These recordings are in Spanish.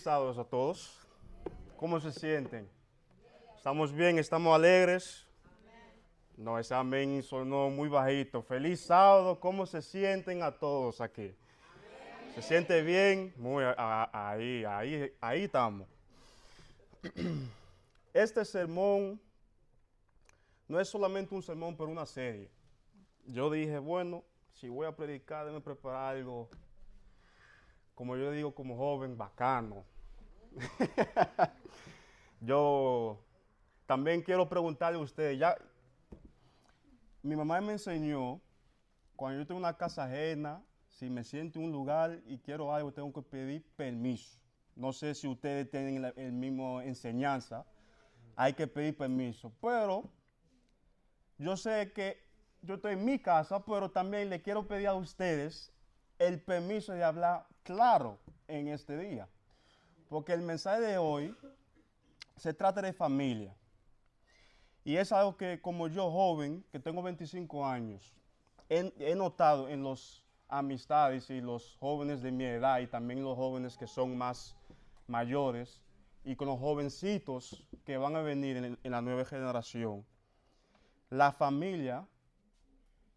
sábado a todos. ¿Cómo se sienten? ¿Estamos bien? ¿Estamos alegres? No, ese amén sonó muy bajito. Feliz sábado. ¿Cómo se sienten a todos aquí? ¿Se siente bien? Muy ahí estamos. Este sermón no es solamente un sermón, pero una serie. Yo dije, bueno, si voy a predicar, déjame preparar algo, como yo digo como joven, bacano. Yo también quiero preguntarle a ustedes, mi mamá me enseñó, cuando yo tengo una casa ajena, si me siento en un lugar y quiero algo, tengo que pedir permiso. No sé si ustedes tienen el mismo enseñanza, hay que pedir permiso, pero yo sé que yo estoy en mi casa, pero también le quiero pedir a ustedes el permiso de hablar claro en este día. Porque el mensaje de hoy se trata de familia. Y es algo que como yo joven, que tengo 25 años, he notado en los amistades y los jóvenes de mi edad y también los jóvenes que son más mayores y con los jovencitos que van a venir en la nueva generación. La familia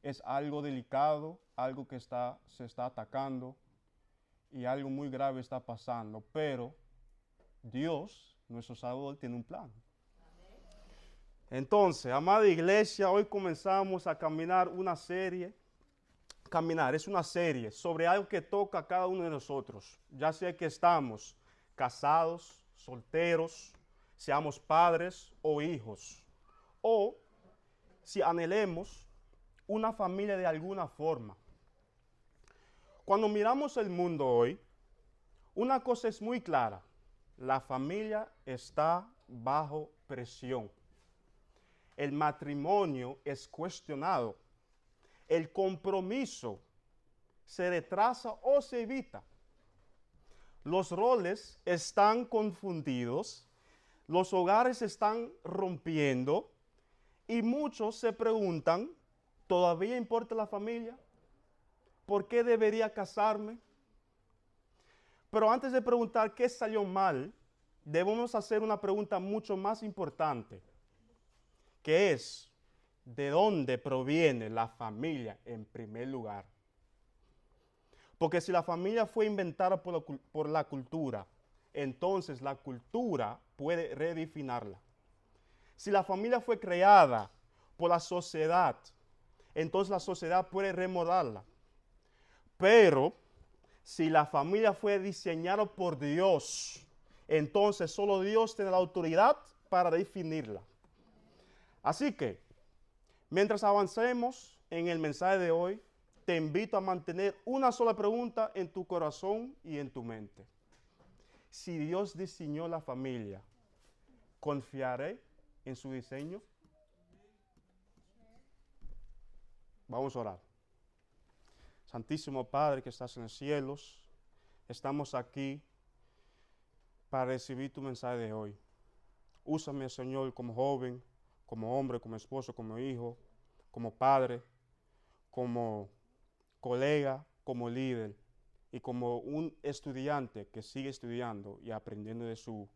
es algo delicado, algo que se está atacando y algo muy grave está pasando, pero Dios, nuestro Salvador, tiene un plan. Entonces, amada iglesia, hoy comenzamos a caminar una serie. Caminar es una serie sobre algo que toca a cada uno de nosotros, ya sea que estamos casados, solteros, seamos padres o hijos, o si anhelemos una familia de alguna forma. Cuando miramos el mundo hoy, una cosa es muy clara, la familia está bajo presión. El matrimonio es cuestionado. El compromiso se retrasa o se evita. Los roles están confundidos, los hogares se están rompiendo y muchos se preguntan, ¿todavía importa la familia? ¿Por qué debería casarme? Pero antes de preguntar qué salió mal, debemos hacer una pregunta mucho más importante, que es, ¿de dónde proviene la familia en primer lugar? Porque si la familia fue inventada por la cultura, entonces la cultura puede redefinirla. Si la familia fue creada por la sociedad, entonces la sociedad puede remodelarla. Pero si la familia fue diseñada por Dios, entonces solo Dios tiene la autoridad para definirla. Así que, mientras avancemos en el mensaje de hoy, te invito a mantener una sola pregunta en tu corazón y en tu mente. Si Dios diseñó la familia, ¿confiaré en su diseño? Vamos a orar. Santísimo Padre que estás en los cielos, estamos aquí para recibir tu mensaje de hoy. Úsame, Señor, como joven, como hombre, como esposo, como hijo, como padre, como colega, como líder y como un estudiante que sigue estudiando y aprendiendo de sus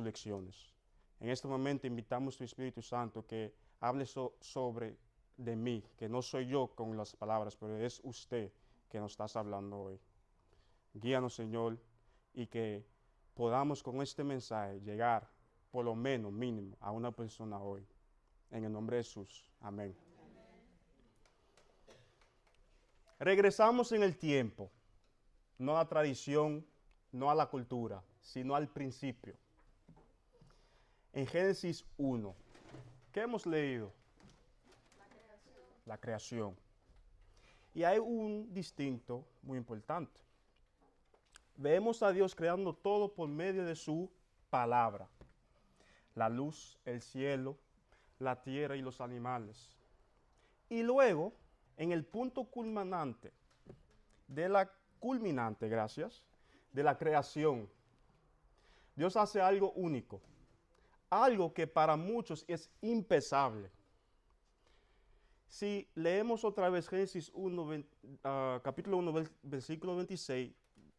lecciones. En este momento invitamos a tu Espíritu Santo que hable sobre de mí, que no soy yo con las palabras, pero es usted que nos está hablando hoy. Guíanos, Señor, y que podamos con este mensaje llegar por lo menos mínimo a una persona hoy. En el nombre de Jesús. Amén. Regresamos en el tiempo, no a la tradición, no a la cultura, sino al principio. En Génesis 1, ¿qué hemos leído? La creación. Y hay un distinto muy importante. Vemos a Dios creando todo por medio de su palabra. La luz, el cielo, la tierra y los animales. Y luego, en el punto culminante de la creación, Dios hace algo único, algo que para muchos es impensable. Si leemos otra vez Génesis 1, capítulo 1, versículo 26,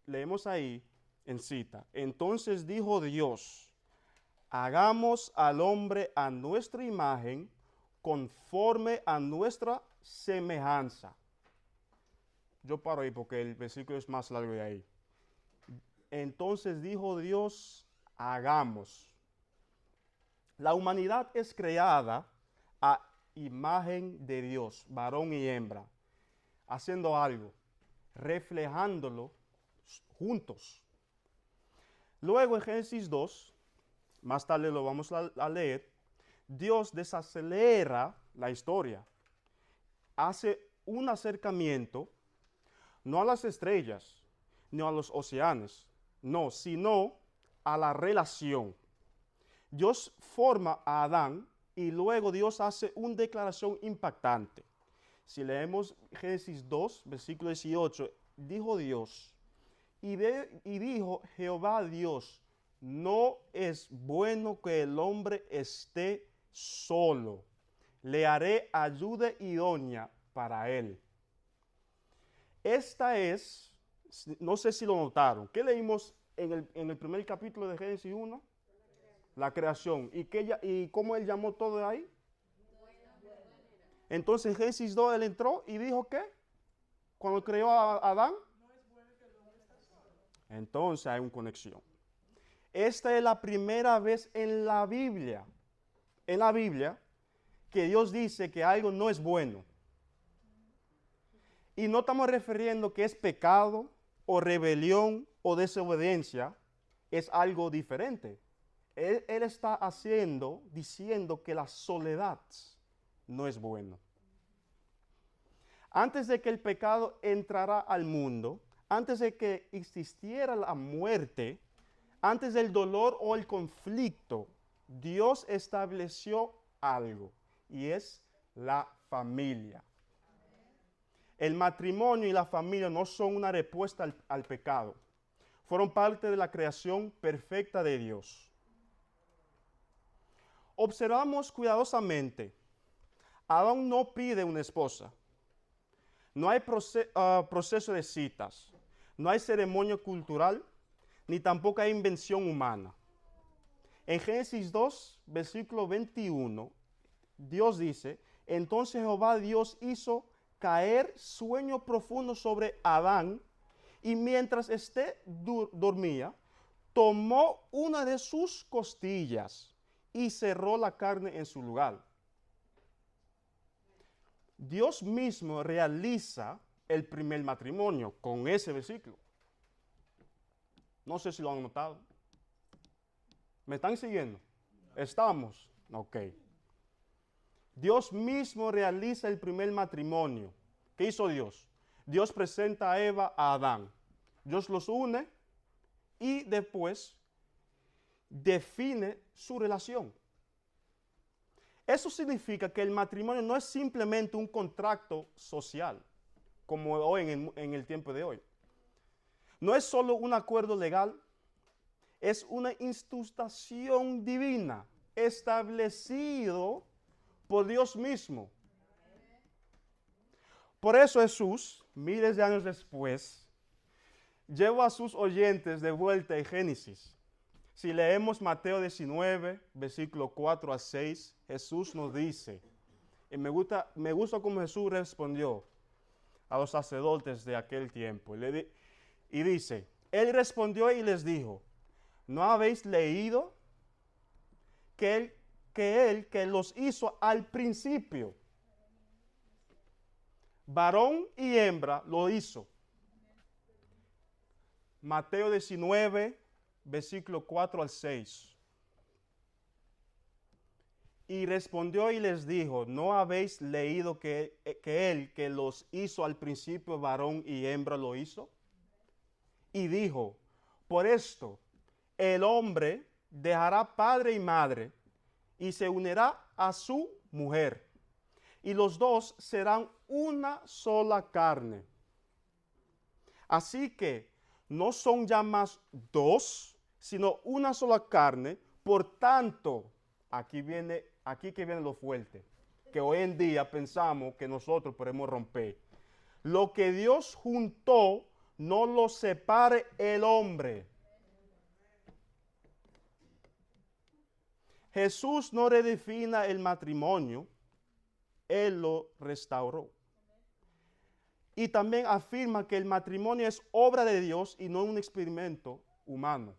leemos ahí en cita. Entonces dijo Dios, hagamos al hombre a nuestra imagen, conforme a nuestra semejanza. Yo paro ahí porque el versículo es más largo de ahí. Entonces dijo Dios, hagamos. La humanidad es creada a imagen de Dios, varón y hembra, haciendo algo, reflejándolo juntos. Luego en Génesis 2, más tarde lo vamos a leer, Dios desacelera la historia, hace un acercamiento, no a las estrellas, ni a los océanos, no, sino a la relación. Dios forma a Adán y luego Dios hace una declaración impactante. Si leemos Génesis 2, versículo 18, dijo Dios, y dijo Jehová Dios, no es bueno que el hombre esté solo. Le haré ayuda idónea para él. Esta es, no sé si lo notaron, ¿qué leímos en el primer capítulo de Génesis 1? La creación. ¿Y cómo él llamó todo de ahí? Entonces en Génesis 2 él entró y dijo ¿qué? Cuando creó a Adán. Entonces hay una conexión. Esta es la primera vez en la Biblia, que Dios dice que algo no es bueno. Y no estamos refiriendo que es pecado o rebelión o desobediencia, es algo diferente. Él está diciendo que la soledad no es bueno. Antes de que el pecado entrara al mundo, antes de que existiera la muerte, antes del dolor o el conflicto, Dios estableció algo y es la familia. El matrimonio y la familia no son una respuesta al pecado. Fueron parte de la creación perfecta de Dios. Observamos cuidadosamente. Adán no pide una esposa. No hay proceso de citas. No hay ceremonia cultural, ni tampoco hay invención humana. En Génesis 2, versículo 21, Dios dice, entonces Jehová Dios hizo caer sueño profundo sobre Adán, y mientras dormía, tomó una de sus costillas y cerró la carne en su lugar. Dios mismo realiza el primer matrimonio con ese versículo. No sé si lo han notado. ¿Me están siguiendo? ¿Estamos? Ok. Dios mismo realiza el primer matrimonio. ¿Qué hizo Dios? Dios presenta a Eva a Adán. Dios los une y después define su relación. Eso significa que el matrimonio no es simplemente un contrato social, como hoy en el tiempo de hoy. No es solo un acuerdo legal, es una institución divina, establecido por Dios mismo. Por eso Jesús, miles de años después, llevó a sus oyentes de vuelta en Génesis. Si leemos Mateo 19, versículo 4 a 6, Jesús nos dice, y me gusta cómo Jesús respondió a los sacerdotes de aquel tiempo. Y dice, Él respondió y les dijo, ¿no habéis leído que Él que los hizo al principio, varón y hembra, lo hizo? Mateo 19, versículo 4 al 6. Y respondió y les dijo, ¿no habéis leído que Él que los hizo al principio, varón y hembra, lo hizo? Y dijo, por esto, el hombre dejará padre y madre y se unirá a su mujer, y los dos serán una sola carne. Así que no son ya más dos, sino una sola carne. Por tanto, aquí que viene lo fuerte, que hoy en día pensamos que nosotros podemos romper. Lo que Dios juntó, no lo separe el hombre. Jesús no redefina el matrimonio, Él lo restauró. Y también afirma que el matrimonio es obra de Dios y no un experimento humano.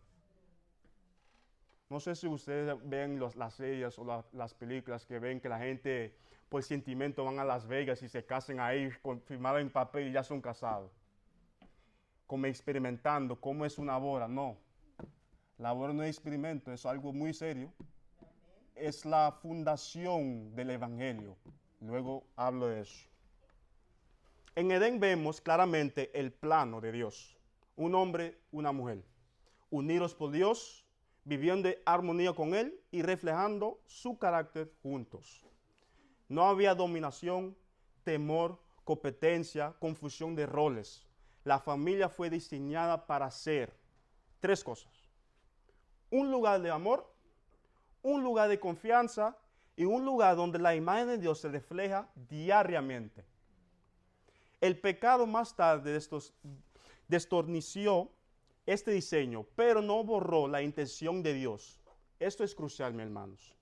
No sé si ustedes ven las series o las películas que ven que la gente por sentimiento van a Las Vegas y se casan ahí, firmaron en papel y ya son casados. Como experimentando cómo es una boda. No, la boda no es experimento, es algo muy serio. Es la fundación del evangelio. Luego hablo de eso. En Edén vemos claramente el plano de Dios. Un hombre, una mujer, unidos por Dios, viviendo en armonía con Él y reflejando su carácter juntos. No había dominación, temor, competencia, confusión de roles. La familia fue diseñada para ser tres cosas: un lugar de amor, un lugar de confianza y un lugar donde la imagen de Dios se refleja diariamente. El pecado más tarde destornició este diseño, pero no borró la intención de Dios. Esto es crucial, mis hermanos.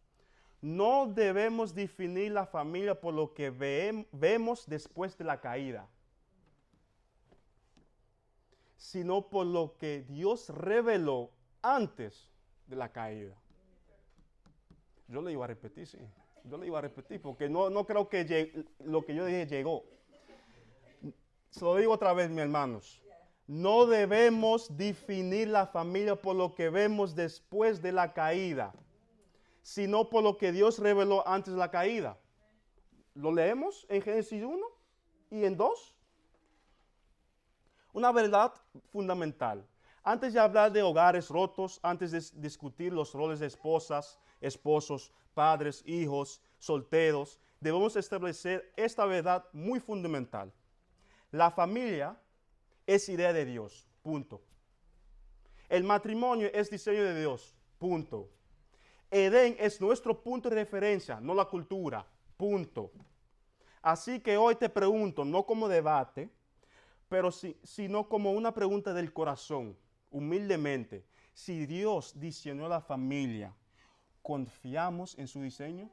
No debemos definir la familia por lo que vemos después de la caída, sino por lo que Dios reveló antes de la caída. Yo le iba a repetir, sí. Yo le iba a repetir porque no creo que lo que yo dije llegó. Se lo digo otra vez, mis hermanos. No debemos definir la familia por lo que vemos después de la caída, sino por lo que Dios reveló antes de la caída. Lo leemos en Génesis 1 y en 2. Una verdad fundamental. Antes de hablar de hogares rotos, antes de discutir los roles de esposas, esposos, padres, hijos, solteros, debemos establecer esta verdad muy fundamental. La familia es idea de Dios, punto. El matrimonio es diseño de Dios, punto. Edén es nuestro punto de referencia, no la cultura, punto. Así que hoy te pregunto, no como debate, pero sino como una pregunta del corazón, humildemente. Si Dios diseñó la familia, ¿confiamos en su diseño?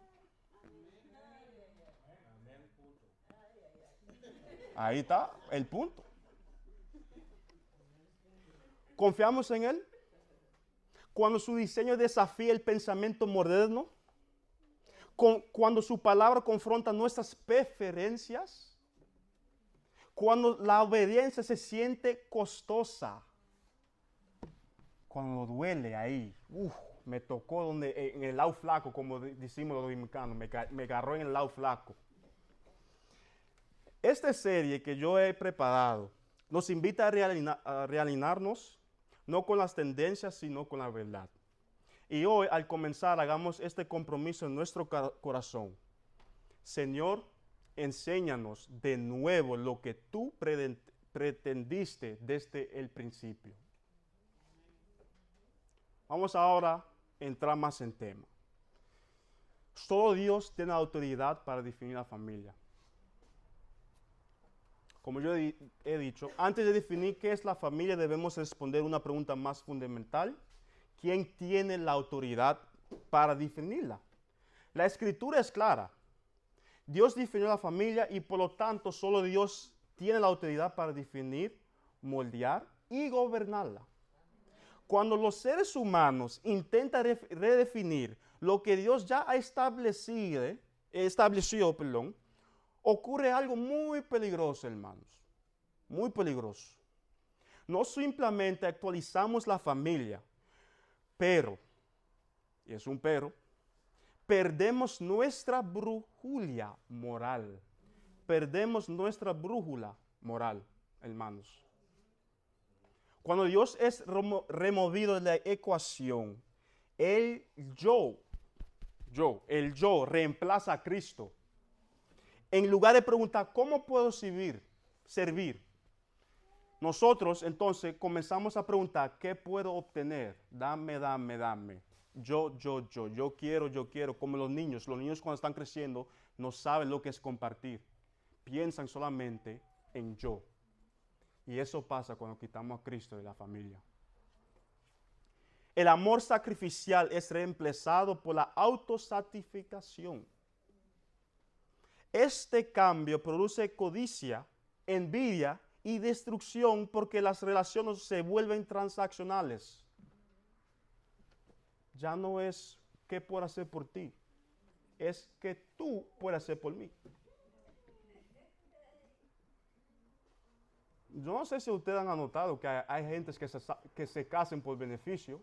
Ahí está el punto. ¿Confiamos en Él? Cuando su diseño desafía el pensamiento moderno, cuando su palabra confronta nuestras preferencias, cuando la obediencia se siente costosa, cuando duele ahí, me tocó en el lado flaco, como decimos los dominicanos, me agarró en el lado flaco. Esta serie que yo he preparado nos invita a realinearnos, no con las tendencias, sino con la verdad. Y hoy, al comenzar, hagamos este compromiso en nuestro corazón. Señor, enséñanos de nuevo lo que tú pretendiste desde el principio. Vamos ahora a entrar más en tema. Solo Dios tiene autoridad para definir la familia. Como yo he dicho, antes de definir qué es la familia, debemos responder una pregunta más fundamental. ¿Quién tiene la autoridad para definirla? La escritura es clara. Dios definió la familia y por lo tanto solo Dios tiene la autoridad para definir, moldear y gobernarla. Cuando los seres humanos intentan redefinir lo que Dios ya ha estableció, ocurre algo muy peligroso, hermanos. Muy peligroso. No simplemente actualizamos la familia, pero, y es un pero, perdemos nuestra brújula moral. Perdemos nuestra brújula moral, hermanos. Cuando Dios es removido de la ecuación, el yo reemplaza a Cristo. En lugar de preguntar, ¿cómo puedo servir? Nosotros entonces comenzamos a preguntar, ¿qué puedo obtener? Dame. Yo quiero, como los niños cuando están creciendo no saben lo que es compartir. Piensan solamente en yo. Y eso pasa cuando quitamos a Cristo de la familia. El amor sacrificial es reemplazado por la autosatificación. Este cambio produce codicia, envidia y destrucción porque las relaciones se vuelven transaccionales. Ya no es qué puedo hacer por ti, es que tú puedes hacer por mí. Yo no sé si ustedes han notado que hay gente que se casan por beneficio,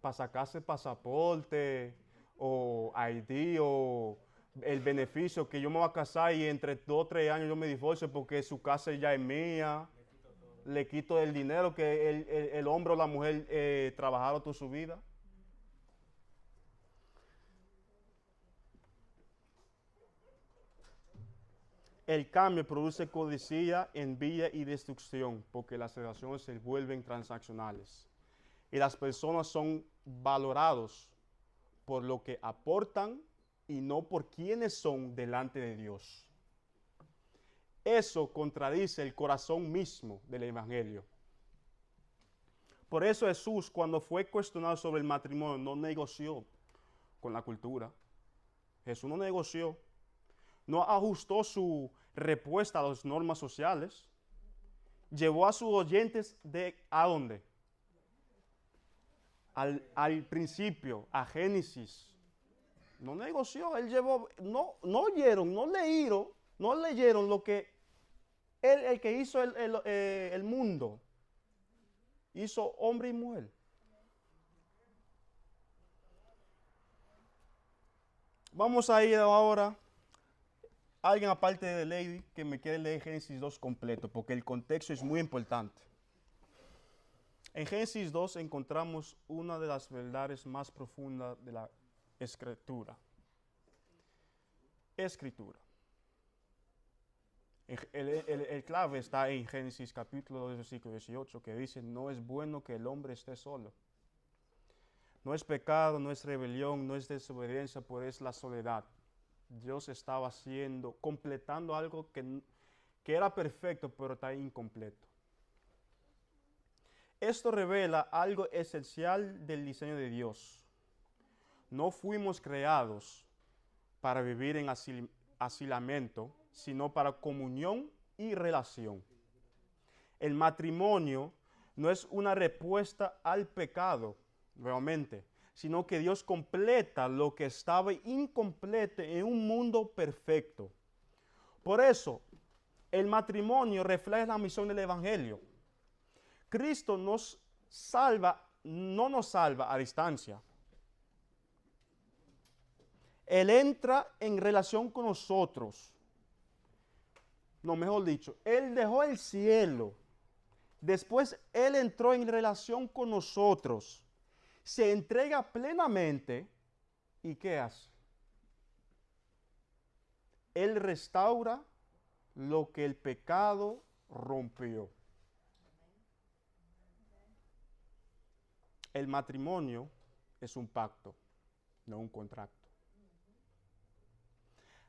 para sacarse pasaporte o ID o el beneficio que yo me voy a casar y entre 2 o 3 años yo me divorcio porque su casa ya es mía, le quito el dinero que el hombre o la mujer trabajaron toda su vida. El cambio produce codicia, envidia y destrucción porque las relaciones se vuelven transaccionales. Y las personas son valorados por lo que aportan y no por quienes son delante de Dios. Eso contradice el corazón mismo del Evangelio. Por eso Jesús, cuando fue cuestionado sobre el matrimonio, no negoció con la cultura. Jesús no negoció, no ajustó su respuesta a las normas sociales. Llevó a sus oyentes ¿a dónde? Al principio, a Génesis. No negoció, él llevó, no oyeron, no leyeron lo que el que hizo el mundo, hizo hombre y mujer. Vamos a ir ahora, alguien aparte de Lady que me quiere leer Génesis 2 completo, porque el contexto es muy importante. En Génesis 2 encontramos una de las verdades más profundas de la Escritura. El clave está en Génesis capítulo 2, versículo 18, que dice, no es bueno que el hombre esté solo. No es pecado, no es rebelión, no es desobediencia, pero es la soledad. Dios estaba completando algo que era perfecto, pero está incompleto. Esto revela algo esencial del diseño de Dios. No fuimos creados para vivir en aislamiento, sino para comunión y relación. El matrimonio no es una respuesta al pecado, realmente, sino que Dios completa lo que estaba incompleto en un mundo perfecto. Por eso, el matrimonio refleja la misión del Evangelio. Cristo no nos salva a distancia. Él entra en relación con nosotros. No, mejor dicho, Él dejó el cielo. Después Él entró en relación con nosotros. Se entrega plenamente. ¿Y qué hace? Él restaura lo que el pecado rompió. El matrimonio es un pacto, no un contrato.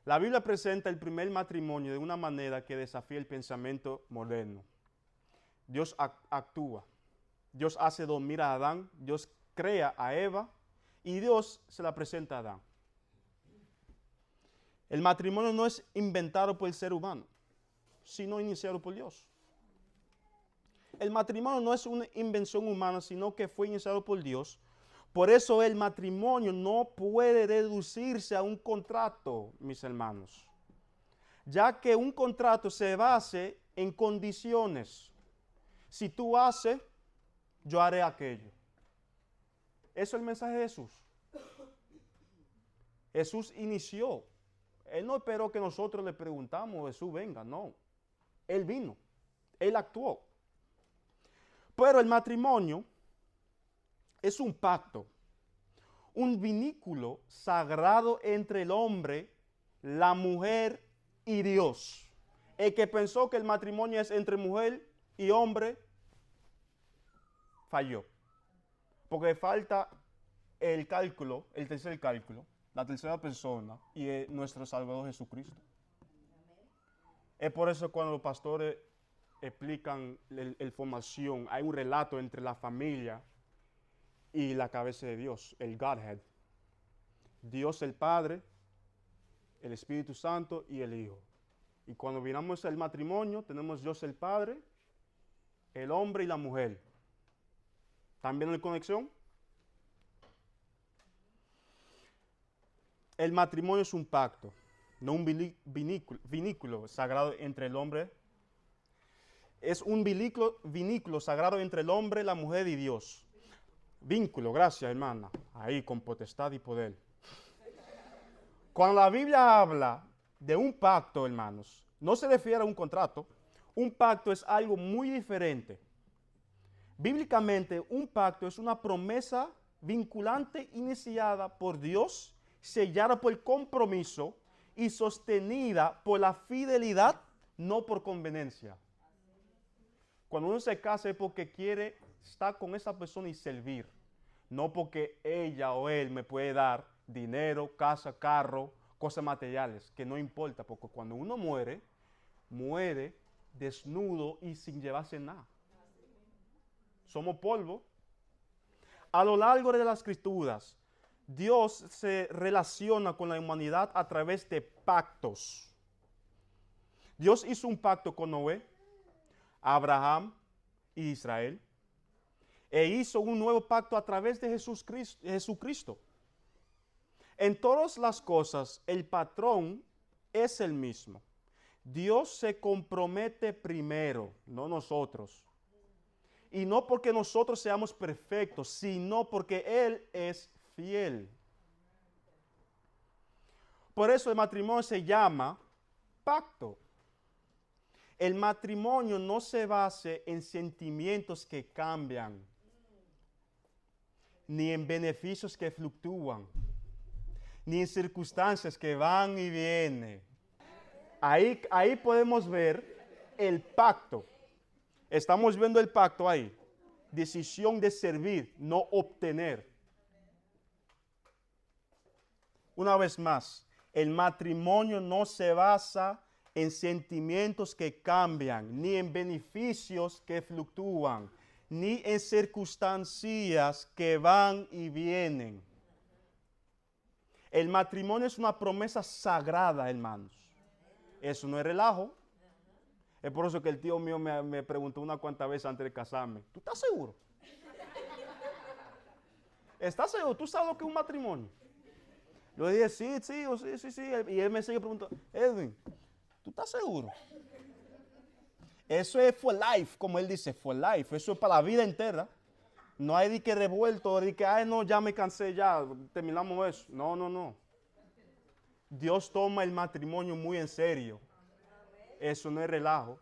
La Biblia presenta el primer matrimonio de una manera que desafía el pensamiento moderno. Dios actúa. Dios hace dormir a Adán, Dios crea a Eva y Dios se la presenta a Adán. El matrimonio no es inventado por el ser humano, sino iniciado por Dios. El matrimonio no es una invención humana, sino que fue iniciado por Dios. Por eso el matrimonio no puede reducirse a un contrato, mis hermanos, ya que un contrato se basa en condiciones. Si tú haces, yo haré aquello. Eso es el mensaje de Jesús. Jesús inició. Él no esperó que nosotros le preguntamos, Jesús venga, no. Él vino, Él actuó. Pero el matrimonio es un pacto, un vínculo sagrado entre el hombre, la mujer y Dios. El que pensó que el matrimonio es entre mujer y hombre, falló. Porque falta el cálculo, el tercer cálculo, la tercera persona y nuestro Salvador Jesucristo. Es por eso cuando los pastores explican la formación, hay un relato entre la familia y la cabeza de Dios, el Godhead. Dios el Padre, el Espíritu Santo y el Hijo. Y cuando miramos el matrimonio, tenemos Dios el Padre, el hombre y la mujer. ¿Están viendo la conexión? El matrimonio es un pacto, no un vinículo sagrado entre el hombre. Es un vinículo sagrado entre el hombre, la mujer y Dios. Vínculo, gracias hermana. Ahí con potestad y poder. Cuando la Biblia habla de un pacto, hermanos, no se refiere a un contrato. Un pacto es algo muy diferente. Bíblicamente, un pacto es una promesa vinculante iniciada por Dios, sellada por el compromiso y sostenida por la fidelidad, no por conveniencia. Cuando uno se casa es porque quiere estar con esa persona y servir, no porque ella o él me puede dar dinero, casa, carro, cosas materiales, que no importa, porque cuando uno muere, muere desnudo y sin llevarse nada. Somos polvo. A lo largo de las Escrituras, Dios se relaciona con la humanidad a través de pactos. Dios hizo un pacto con Noé, Abraham y Israel, e hizo un nuevo pacto a través de Jesucristo. En todas las cosas, el patrón es el mismo. Dios se compromete primero, no nosotros. Y no porque nosotros seamos perfectos, sino porque Él es fiel. Por eso el matrimonio se llama pacto. El matrimonio no se basa en sentimientos que cambian, ni en beneficios que fluctúan, ni en circunstancias que van y vienen. Ahí podemos ver el pacto. Estamos viendo el pacto ahí. Decisión de servir, no obtener. Una vez más, el matrimonio no se basa en sentimientos que cambian, ni en beneficios que fluctúan, ni en circunstancias que van y vienen. El matrimonio es una promesa sagrada, hermanos. Eso no es relajo. Es por eso que el tío mío me preguntó una cuantas veces antes de casarme. ¿Tú estás seguro? ¿Estás seguro? ¿Tú sabes lo que es un matrimonio? Yo dije, sí. Y él me sigue preguntando, Edwin, ¿tú estás seguro? Eso es for life, como él dice, for life. Eso es para la vida entera. No hay de que revuelto, de que, ay, no, ya me cansé, ya, terminamos eso. No. Dios toma el matrimonio muy en serio. Eso no es relajo.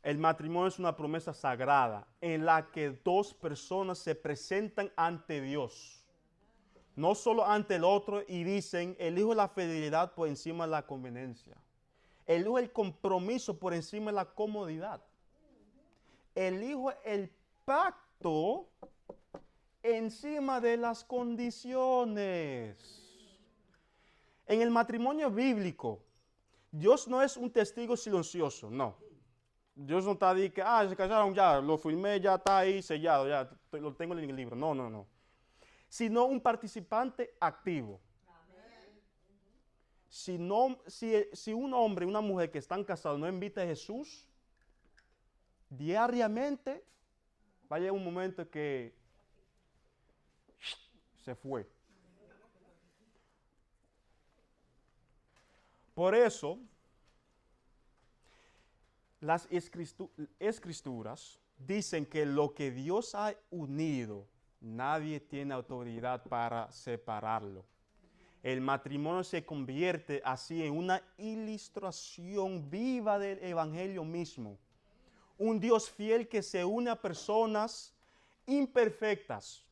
El matrimonio es una promesa sagrada en la que dos personas se presentan ante Dios. No solo ante el otro y dicen, elijo la fidelidad por encima de la conveniencia. Elijo el compromiso por encima de la comodidad. Elijo el pacto encima de las condiciones. En el matrimonio bíblico, Dios no es un testigo silencioso, no. Dios no está diciendo que, se casaron ya, lo firmé, ya está ahí sellado, ya lo tengo en el libro. No. Sino un participante activo. Si un hombre y una mujer que están casados no invita a Jesús, diariamente va a llegar un momento que se fue. Por eso, las escrituras dicen que lo que Dios ha unido, nadie tiene autoridad para separarlo. El matrimonio se convierte así en una ilustración viva del evangelio mismo. Un Dios fiel que se une a personas imperfectas.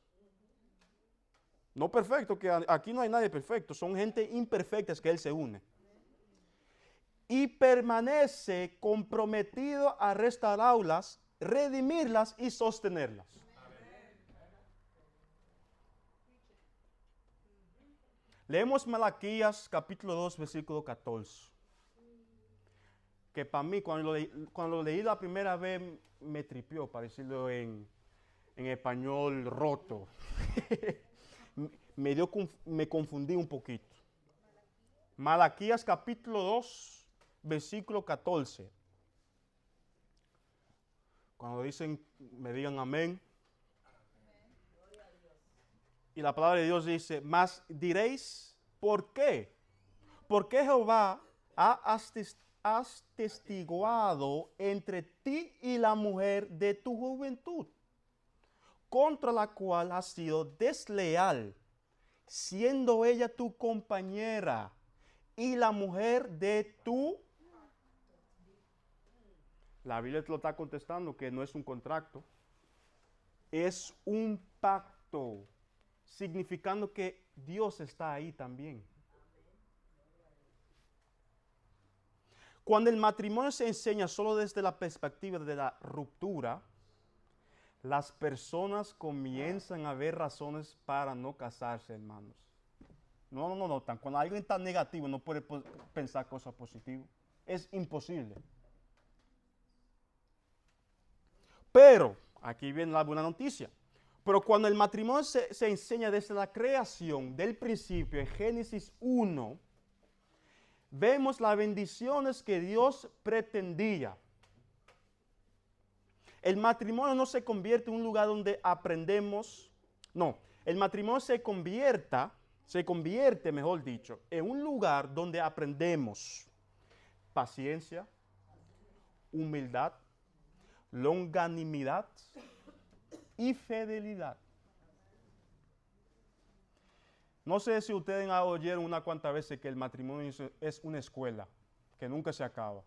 No perfecto, que aquí no hay nadie perfecto, son gente imperfecta que Él se une. Y permanece comprometido a restaurarlas, redimirlas y sostenerlas. Leemos Malaquías capítulo 2, versículo 14. Que para mí, cuando lo leí la primera vez, me tripió, para decirlo en en español roto. Me confundí un poquito. Malaquías capítulo 2, versículo 14. Cuando dicen, me digan amén. Y la palabra de Dios dice, mas diréis, ¿por qué? Porque Jehová ha atestiguado entre ti y la mujer de tu juventud, contra la cual has sido desleal, siendo ella tu compañera y la mujer de tu... La Biblia te lo está contestando que no es un contrato, es un pacto, significando que Dios está ahí también. Cuando el matrimonio se enseña solo desde la perspectiva de la ruptura, las personas comienzan a ver razones para no casarse, hermanos. No. Cuando alguien está negativo no puede pensar cosas positivas. Es imposible. Pero, aquí viene la buena noticia. Pero cuando el matrimonio se enseña desde la creación, del principio, en Génesis 1, vemos las bendiciones que Dios pretendía. El matrimonio no se convierte en un lugar donde aprendemos, no, el matrimonio se convierte, mejor dicho, en un lugar donde aprendemos paciencia, humildad, longanimidad y fidelidad. No sé si ustedes oyeron unas cuantas veces que el matrimonio es una escuela que nunca se acaba.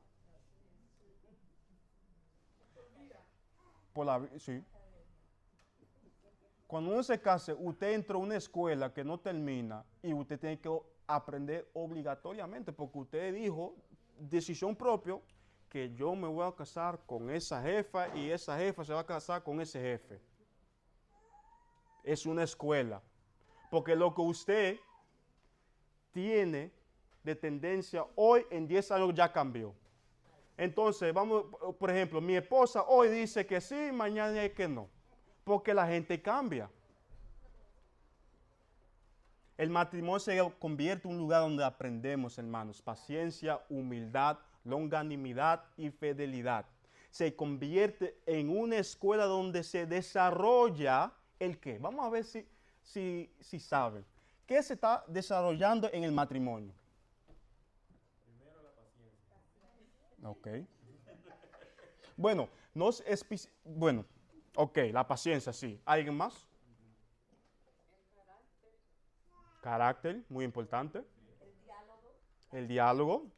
Sí. Cuando uno se case, usted entra a una escuela que no termina y usted tiene que aprender obligatoriamente porque usted dijo, decisión propia, que yo me voy a casar con esa jefa y esa jefa se va a casar con ese jefe. Es una escuela. Porque lo que usted tiene de tendencia hoy en 10 años ya cambió. Entonces, vamos, por ejemplo, mi esposa hoy dice que sí, mañana es que no. Porque la gente cambia. El matrimonio se convierte en un lugar donde aprendemos, hermanos, paciencia, humildad, longanimidad y fidelidad. Se convierte en una escuela donde se desarrolla el qué. Vamos a ver si saben. ¿Qué se está desarrollando en el matrimonio? Primero la paciencia. Ok. Bueno, la paciencia, sí. ¿Alguien más? Carácter, muy importante. El diálogo.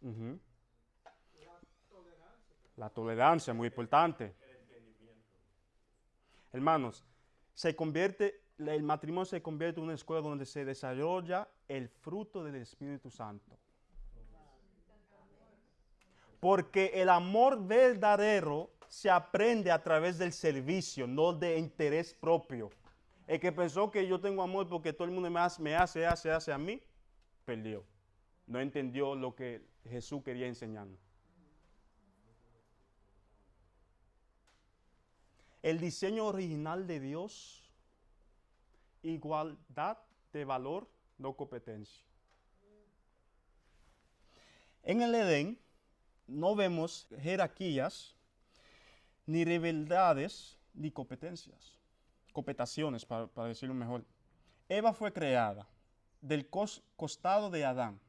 Uh-huh. La tolerancia, muy importante. Hermanos, el matrimonio se convierte en una escuela donde se desarrolla el fruto del Espíritu Santo. Porque el amor verdadero se aprende a través del servicio, no de interés propio. El que pensó que yo tengo amor porque todo el mundo me hace a mí, perdió. No entendió lo que Jesús quería enseñarnos. El diseño original de Dios, igualdad de valor, no competencia. En el Edén no vemos jerarquías, ni rivalidades, ni competiciones, para decirlo mejor. Eva fue creada del costado de Adán,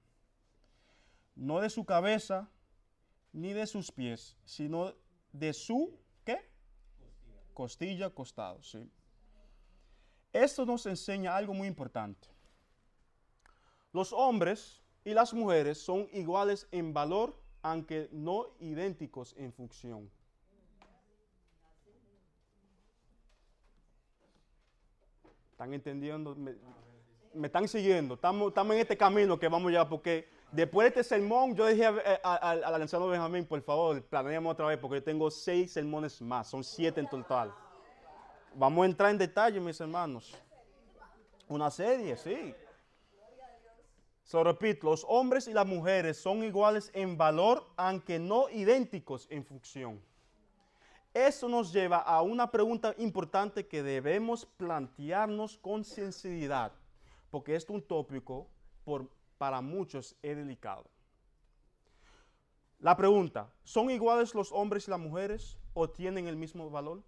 no de su cabeza, ni de sus pies, sino de su, ¿qué? Costilla, costado, sí. Esto nos enseña algo muy importante. Los hombres y las mujeres son iguales en valor, aunque no idénticos en función. ¿Están entendiendo? ¿Me están siguiendo? Estamos en este camino que vamos ya, porque después de este sermón, yo dije al anciano Benjamín, por favor, planeemos otra vez, porque yo tengo 6 sermones más, son 7 en total. Vamos a entrar en detalle, mis hermanos. Una serie, sí. Repito, los hombres y las mujeres son iguales en valor, aunque no idénticos en función. Eso nos lleva a una pregunta importante que debemos plantearnos con sinceridad, porque es un tópico para muchos es delicado. La pregunta, ¿son iguales los hombres y las mujeres o tienen el mismo valor?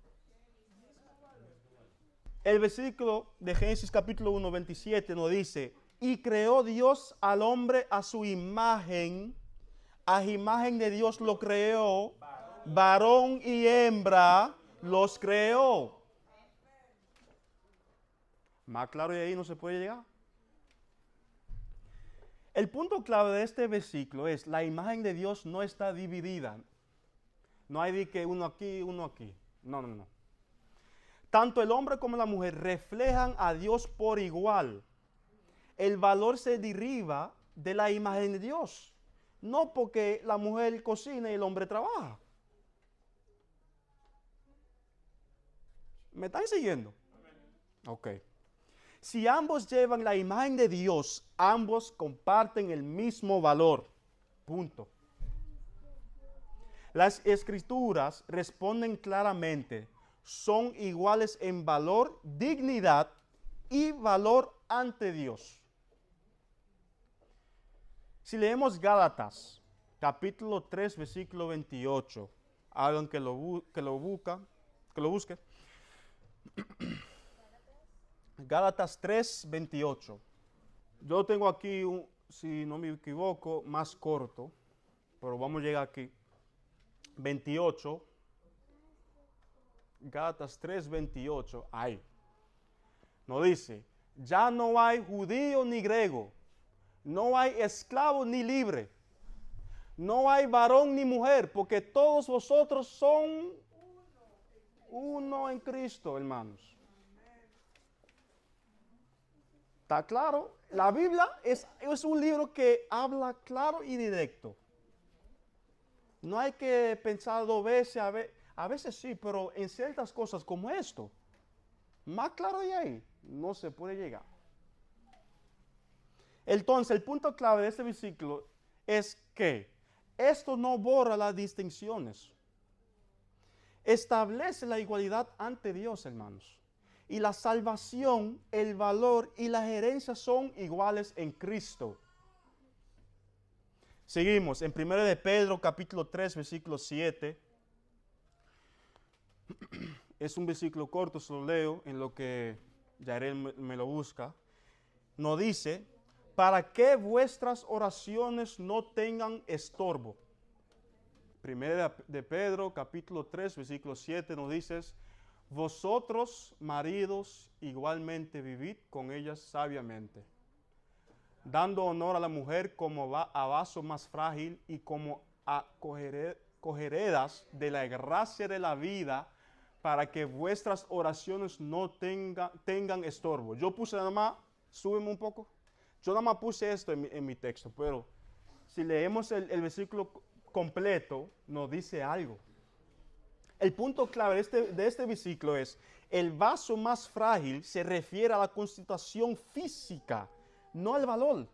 El versículo de Génesis capítulo 1, 27 nos dice, y creó Dios al hombre a su imagen, a imagen de Dios lo creó, varón y hembra los creó. Más claro de ahí no se puede llegar. El punto clave de este versículo es, la imagen de Dios no está dividida. No hay de que uno aquí, uno aquí. No, no, no. Tanto el hombre como la mujer reflejan a Dios por igual. El valor se deriva de la imagen de Dios. No porque la mujer cocina y el hombre trabaja. ¿Me están siguiendo? Ok. Si ambos llevan la imagen de Dios, ambos comparten el mismo valor. Punto. Las escrituras responden claramente, son iguales en valor, dignidad y valor ante Dios. Si leemos Gálatas, capítulo 3, versículo 28, hagan que lo busque. Gálatas 3, 28. Yo tengo aquí, si no me equivoco, más corto, pero vamos a llegar aquí. 28. Gálatas 3, 28. Ahí. Nos dice, ya no hay judío ni griego, no hay esclavo ni libre, no hay varón ni mujer, porque todos vosotros son uno en Cristo, hermanos. ¿Está claro? La Biblia es un libro que habla claro y directo. No hay que pensar dos veces, a veces sí, pero en ciertas cosas como esto, más claro de ahí, no se puede llegar. Entonces, el punto clave de este versículo es que esto no borra las distinciones. Establece la igualdad ante Dios, hermanos. Y la salvación, el valor y las herencias son iguales en Cristo. Seguimos en 1 de Pedro capítulo 3 versículo 7. Es un versículo corto, se lo leo en lo que Yael me lo busca. Nos dice, para que vuestras oraciones no tengan estorbo. 1 de Pedro capítulo 3 versículo 7 nos dice, vosotros, maridos, igualmente vivid con ellas sabiamente, dando honor a la mujer como a vaso más frágil y como a coheredas de la gracia de la vida, para que vuestras oraciones no tengan estorbo. Yo puse nada más, súbeme un poco. Yo nada más puse esto en mi texto, pero si leemos el versículo completo, nos dice algo. El punto clave de este versículo es, el vaso más frágil se refiere a la constitución física, no al valor.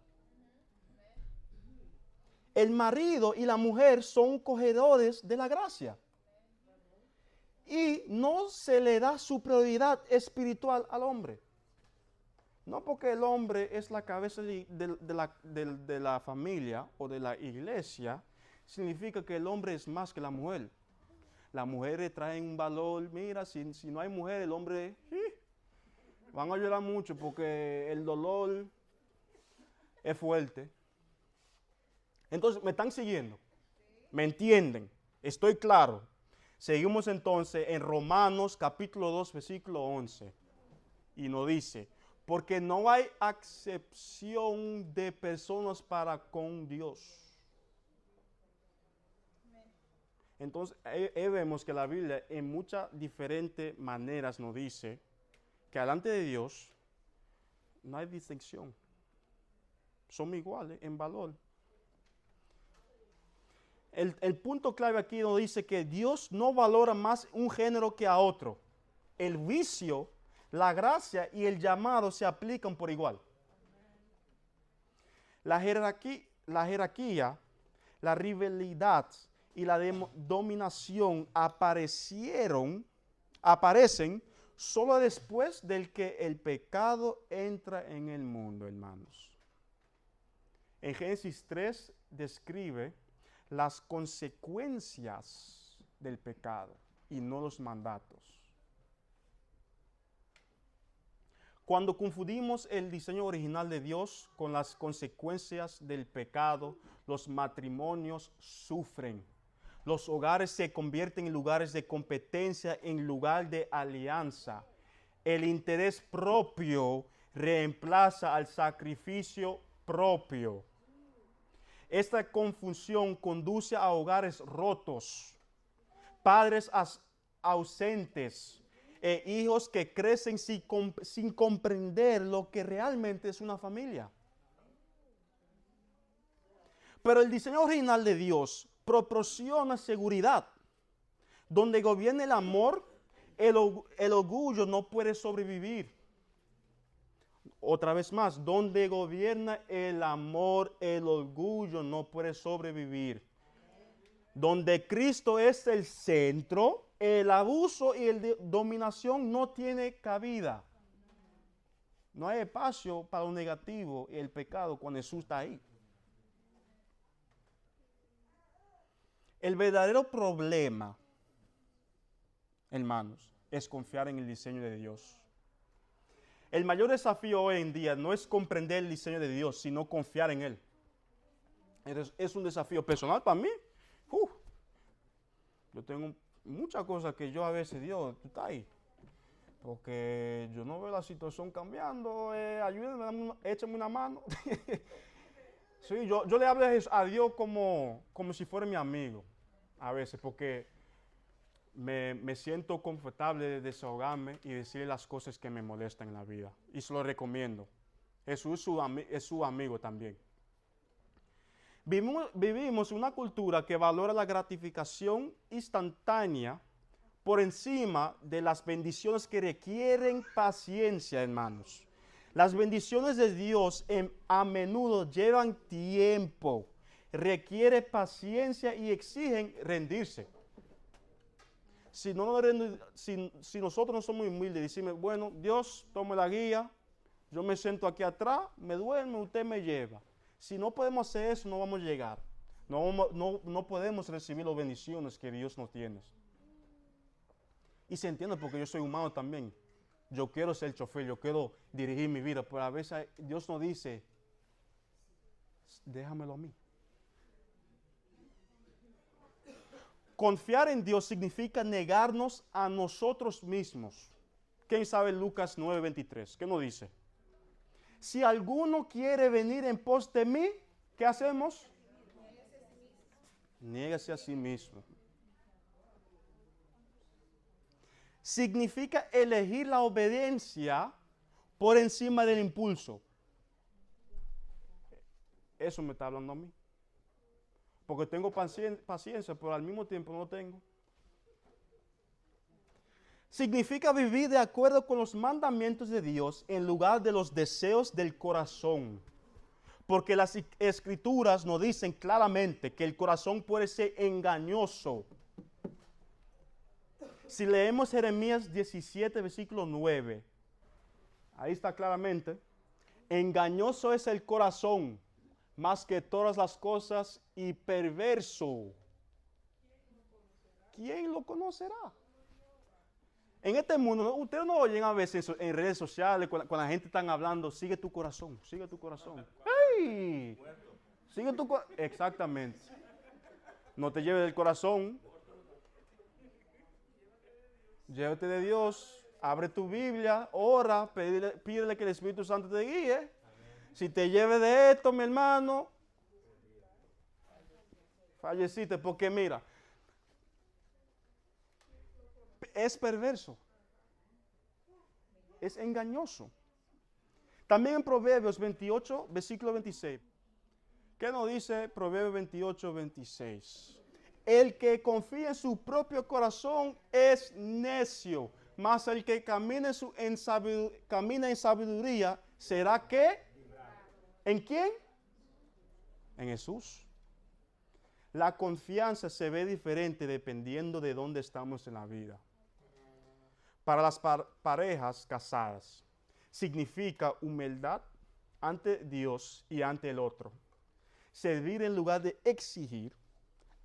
El marido y la mujer son cogedores de la gracia. Y no se le da superioridad espiritual al hombre. No porque el hombre es la cabeza de la familia o de la iglesia, significa que el hombre es más que la mujer. Las mujeres traen un valor, mira, si no hay mujer, el hombre van a llorar mucho porque el dolor es fuerte. Entonces, ¿me están siguiendo? ¿Me entienden? Estoy claro. Seguimos entonces en Romanos capítulo 2, versículo 11. Y nos dice, porque no hay acepción de personas para con Dios. Entonces, vemos que la Biblia en muchas diferentes maneras nos dice que delante de Dios no hay distinción. Somos iguales en valor. El punto clave aquí nos dice que Dios no valora más un género que a otro. El vicio, la gracia y el llamado se aplican por igual. La jerarquía, la rivalidad y la dominación aparecen solo después del que el pecado entra en el mundo, hermanos. En Génesis 3 describe las consecuencias del pecado y no los mandatos. Cuando confundimos el diseño original de Dios con las consecuencias del pecado, los matrimonios sufren. Los hogares se convierten en lugares de competencia en lugar de alianza. El interés propio reemplaza al sacrificio propio. Esta confusión conduce a hogares rotos, padres ausentes e hijos que crecen sin comprender lo que realmente es una familia. Pero el diseño original de Dios proporciona seguridad. Donde gobierna el amor, el orgullo no puede sobrevivir. Otra vez más, donde gobierna el amor, el orgullo no puede sobrevivir. Donde Cristo es el centro, el abuso y la dominación no tiene cabida. No hay espacio para lo negativo y el pecado cuando Jesús está ahí. El verdadero problema, hermanos, es confiar en el diseño de Dios. El mayor desafío hoy en día no es comprender el diseño de Dios, sino confiar en Él. Es un desafío personal para mí. Yo tengo muchas cosas que yo a veces, Dios, tú estás ahí. Porque yo no veo la situación cambiando. Ayúdenme, échame una mano. Sí, yo le hablo a Dios como si fuera mi amigo. A veces, porque me siento confortable de desahogarme y decir las cosas que me molestan en la vida. Y se lo recomiendo. Jesús es su amigo también. Vivimos una cultura que valora la gratificación instantánea por encima de las bendiciones que requieren paciencia, hermanos. Las bendiciones de Dios a menudo llevan tiempo, requiere paciencia y exigen rendirse. Si nosotros no somos humildes, decimos, bueno, Dios, tome la guía, yo me siento aquí atrás, me duermo, usted me lleva. Si no podemos hacer eso, no vamos a llegar. No podemos recibir las bendiciones que Dios nos tiene. Y se entiende porque yo soy humano también. Yo quiero ser el chofer, yo quiero dirigir mi vida, pero a veces Dios nos dice, déjamelo a mí. Confiar en Dios significa negarnos a nosotros mismos. ¿Quién sabe Lucas 9:23? ¿Qué nos dice? Si alguno quiere venir en pos de mí, ¿qué hacemos? Niégase a sí mismo. Significa elegir la obediencia por encima del impulso. Eso me está hablando a mí. Porque tengo paciencia, pero al mismo tiempo no tengo. Significa vivir de acuerdo con los mandamientos de Dios en lugar de los deseos del corazón. Porque las escrituras nos dicen claramente que el corazón puede ser engañoso. Si leemos Jeremías 17, versículo 9, ahí está claramente, engañoso es el corazón más que todas las cosas y perverso. ¿Quién lo conocerá? En este mundo, ustedes no oyen a veces en redes sociales cuando la gente está hablando, sigue tu corazón, sigue tu corazón. ¡Hey! Sigue tu corazón. Exactamente. No te lleves del corazón. Llévate de Dios, abre tu Biblia, ora, pídele que el Espíritu Santo te guíe. Si te lleve de esto, mi hermano, falleciste, porque mira, es perverso, es engañoso. También en Proverbios 28, versículo 26. ¿Qué nos dice Proverbios 28, 26? El que confía en su propio corazón es necio, mas el que camina en sabiduría será ¿qué? ¿En quién? En Jesús. La confianza se ve diferente dependiendo de dónde estamos en la vida. Para las parejas casadas, significa humildad ante Dios y ante el otro. Servir en lugar de exigir,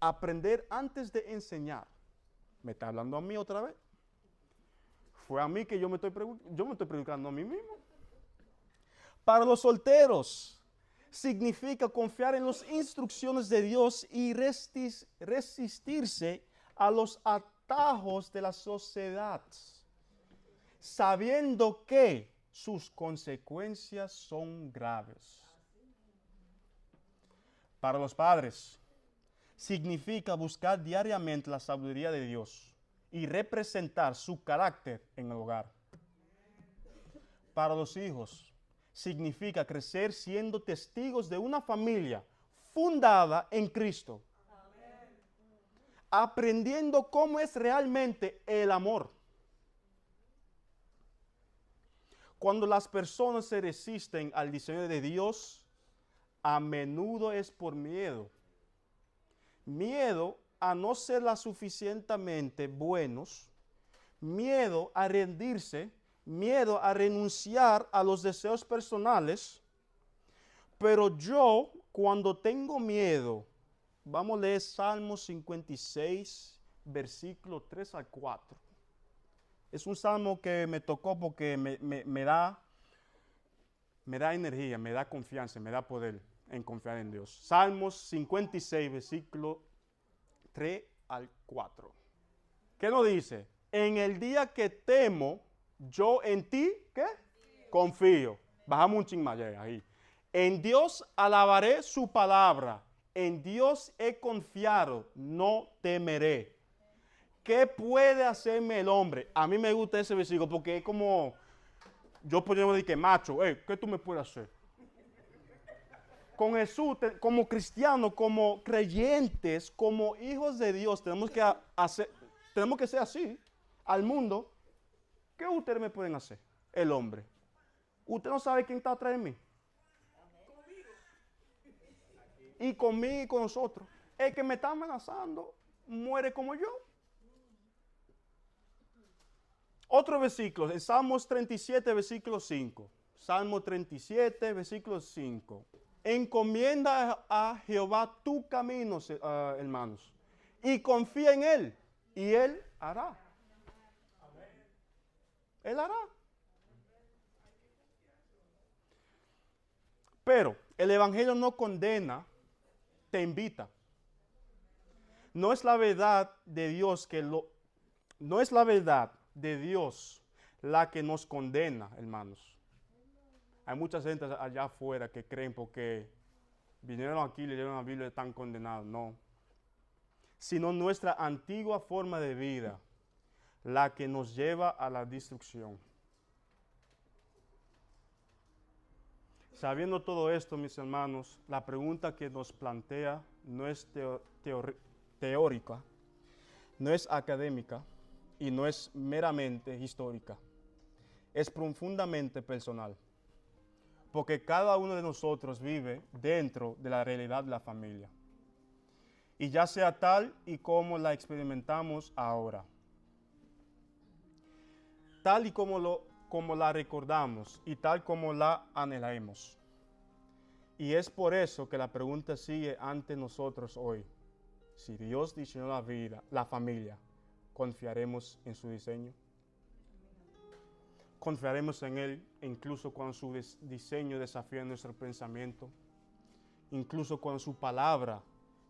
aprender antes de enseñar. ¿Me está hablando a mí otra vez? Fue a mí que yo me estoy predicando a mí mismo. Para los solteros, significa confiar en las instrucciones de Dios y resistirse a los atajos de la sociedad, sabiendo que sus consecuencias son graves. Para los padres, significa buscar diariamente la sabiduría de Dios y representar su carácter en el hogar. Para los hijos, significa crecer siendo testigos de una familia fundada en Cristo. Amén. Aprendiendo cómo es realmente el amor. Cuando las personas se resisten al diseño de Dios, a menudo es por miedo. Miedo a no ser lo suficientemente buenos, miedo a rendirse, miedo a renunciar a los deseos personales. Pero yo, cuando tengo miedo, vamos a leer Salmos 56, versículo 3 al 4. Es un salmo que me tocó porque me da energía, me da confianza, me da poder en confiar en Dios. Salmos 56, versículo 3 al 4. ¿Qué nos dice? En el día que temo, yo en ti, ¿qué? Confío. Bajamos un ching más ahí. En Dios alabaré su palabra. En Dios he confiado, no temeré. ¿Qué puede hacerme el hombre? A mí me gusta ese versículo porque es como, yo podría decir que macho, ¿qué tú me puedes hacer? Con Jesús, como cristianos, como creyentes, como hijos de Dios, tenemos que ser así al mundo. ¿Qué ustedes me pueden hacer? El hombre. Usted no sabe quién está atrás de mí. Y conmigo y con nosotros. El que me está amenazando muere como yo. Otro versículo, en Salmos 37, versículo 5. Salmo 37, versículo 5. Encomienda a Jehová tu camino, hermanos, y confía en Él, y Él hará. Él hará. Pero el Evangelio no condena, te invita. No es la verdad de Dios no es la verdad de Dios la que nos condena, hermanos. Hay mucha gente allá afuera que creen porque vinieron aquí, leyeron la Biblia y están condenados. No. Sino nuestra antigua forma de vida, la que nos lleva a la destrucción. Sabiendo todo esto, mis hermanos, la pregunta que nos plantea no es teórica, no es académica y no es meramente histórica. Es profundamente personal. Porque cada uno de nosotros vive dentro de la realidad de la familia. Y ya sea tal y como la experimentamos ahora. Tal y como la recordamos y tal como la anhelamos. Y es por eso que la pregunta sigue ante nosotros hoy. Si Dios diseñó la vida, la familia, ¿confiaremos en su diseño? Confiaremos en Él incluso cuando su diseño desafía nuestro pensamiento, incluso cuando su palabra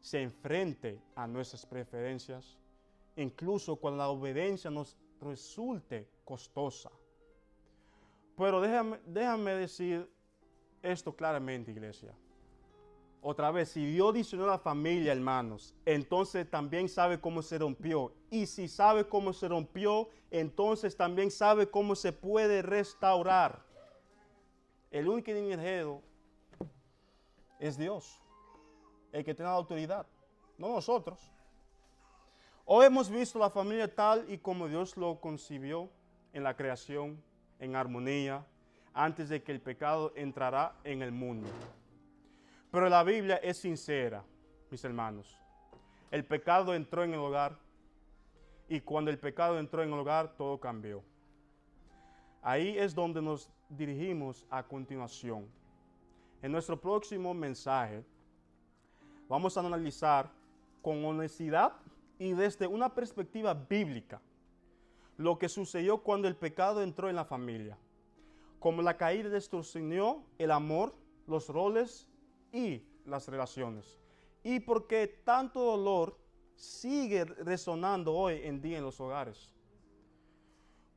se enfrente a nuestras preferencias, incluso cuando la obediencia nos resulte costosa. Pero déjame decir esto claramente, iglesia. Otra vez, si Dios diseñó la familia, hermanos, entonces también sabe cómo se rompió. Y si sabe cómo se rompió, entonces también sabe cómo se puede restaurar. El único enemigo es Dios, el que tiene la autoridad, no nosotros. Hoy hemos visto la familia tal y como Dios lo concibió en la creación, en armonía, antes de que el pecado entrara en el mundo. Pero la Biblia es sincera, mis hermanos. El pecado entró en el hogar y cuando el pecado entró en el hogar, todo cambió. Ahí es donde nos dirigimos a continuación. En nuestro próximo mensaje vamos a analizar con honestidad y desde una perspectiva bíblica lo que sucedió cuando el pecado entró en la familia, como la caída distorsionó el amor, los roles y las relaciones, y por qué tanto dolor sigue resonando hoy en día en los hogares.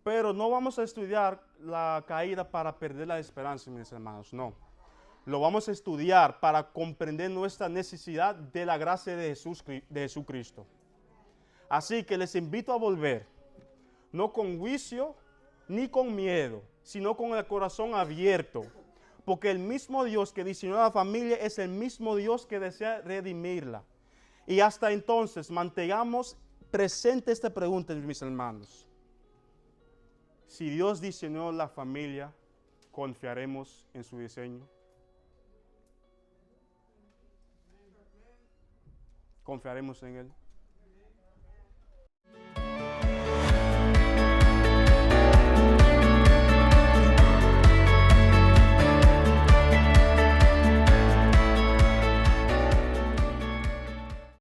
Pero no vamos a estudiar la caída para perder la esperanza, mis hermanos, no. Lo vamos a estudiar para comprender nuestra necesidad de la gracia de Jesucristo. Así que les invito a volver, no con juicio ni con miedo, sino con el corazón abierto. Porque el mismo Dios que diseñó la familia es el mismo Dios que desea redimirla. Y hasta entonces mantengamos presente esta pregunta, mis hermanos. Si Dios diseñó la familia, ¿confiaremos en su diseño? ¿Confiaremos en Él?